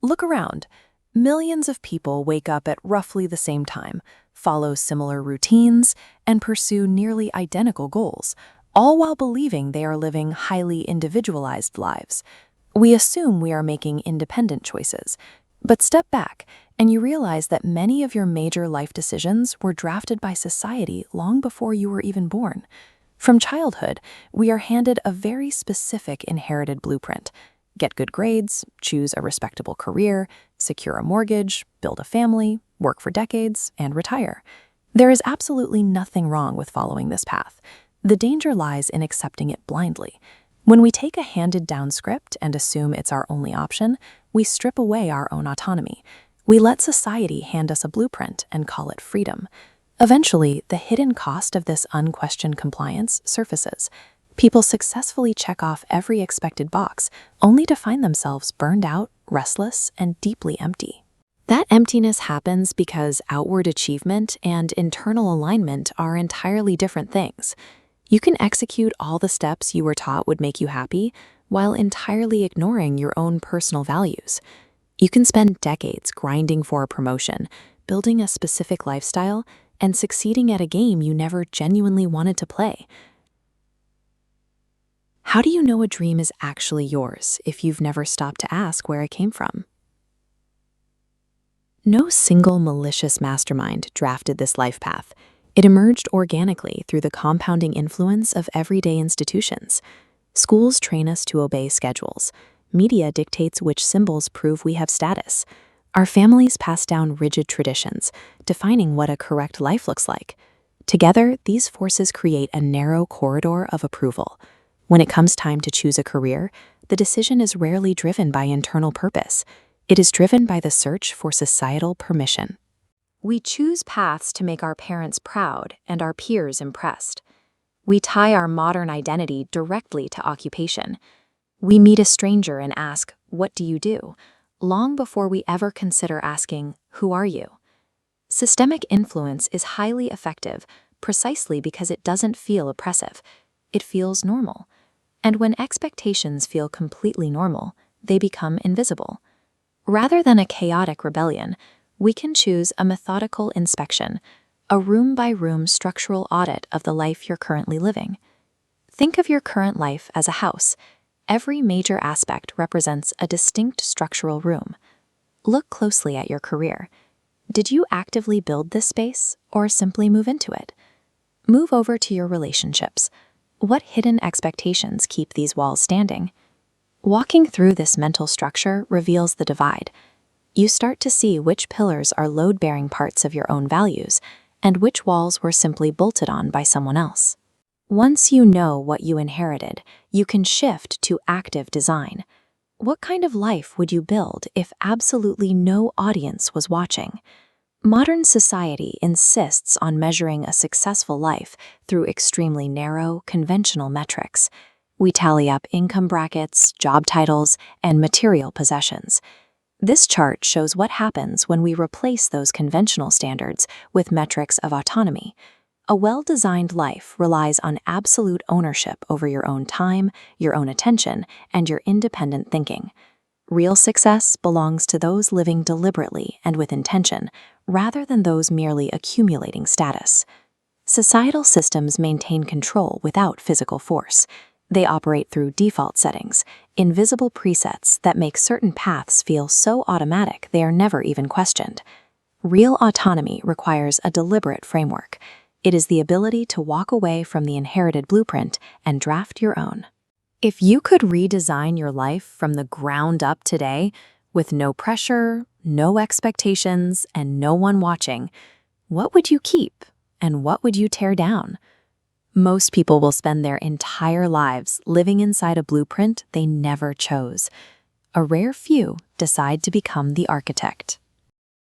Look around. Millions of people wake up at roughly the same time, follow similar routines, and pursue nearly identical goals, all while believing they are living highly individualized lives. We assume we are making independent choices, but step back and you realize that many of your major life decisions were drafted by society long before you were even born. From childhood, we are handed a very specific inherited blueprint. Get good grades, choose a respectable career, secure a mortgage, build a family, work for decades, and retire. There is absolutely nothing wrong with following this path. The danger lies in accepting it blindly. When we take a handed-down script and assume it's our only option, we strip away our own autonomy. We let society hand us a blueprint and call it freedom. Eventually, the hidden cost of this unquestioned compliance surfaces. People successfully check off every expected box, only to find themselves burned out, restless, and deeply empty. That emptiness happens because outward achievement and internal alignment are entirely different things. You can execute all the steps you were taught would make you happy while entirely ignoring your own personal values. You can spend decades grinding for a promotion, building a specific lifestyle, and succeeding at a game you never genuinely wanted to play. How do you know a dream is actually yours if you've never stopped to ask where it came from? No single malicious mastermind drafted this life path. It emerged organically through the compounding influence of everyday institutions. Schools train us to obey schedules. Media dictates which symbols prove we have status. Our families pass down rigid traditions, defining what a correct life looks like. Together, these forces create a narrow corridor of approval. When it comes time to choose a career, the decision is rarely driven by internal purpose. It is driven by the search for societal permission. We choose paths to make our parents proud and our peers impressed. We tie our modern identity directly to occupation. We meet a stranger and ask, "What do you do?" long before we ever consider asking, "Who are you?" Systemic influence is highly effective precisely because it doesn't feel oppressive. It feels normal. And when expectations feel completely normal, they become invisible. Rather than a chaotic rebellion, we can choose a methodical inspection, a room-by-room structural audit of the life you're currently living. Think of your current life as a house. Every major aspect represents a distinct structural room. Look closely at your career. Did you actively build this space or simply move into it? Move over to your relationships. What hidden expectations keep these walls standing? Walking through this mental structure reveals the divide. You start to see which pillars are load-bearing parts of your own values and which walls were simply bolted on by someone else. Once you know what you inherited, you can shift to active design. What kind of life would you build if absolutely no audience was watching? Modern society insists on measuring a successful life through extremely narrow, conventional metrics. We tally up income brackets, job titles, and material possessions. This chart shows what happens when we replace those conventional standards with metrics of autonomy. A well-designed life relies on absolute ownership over your own time, your own attention, and your independent thinking. Real success belongs to those living deliberately and with intention, rather than those merely accumulating status. Societal systems maintain control without physical force. They operate through default settings, invisible presets that make certain paths feel so automatic they are never even questioned. Real autonomy requires a deliberate framework. It is the ability to walk away from the inherited blueprint and draft your own. If you could redesign your life from the ground up today, with no pressure, no expectations, and no one watching, what would you keep and what would you tear down? Most people will spend their entire lives living inside a blueprint they never chose. A rare few decide to become the architect.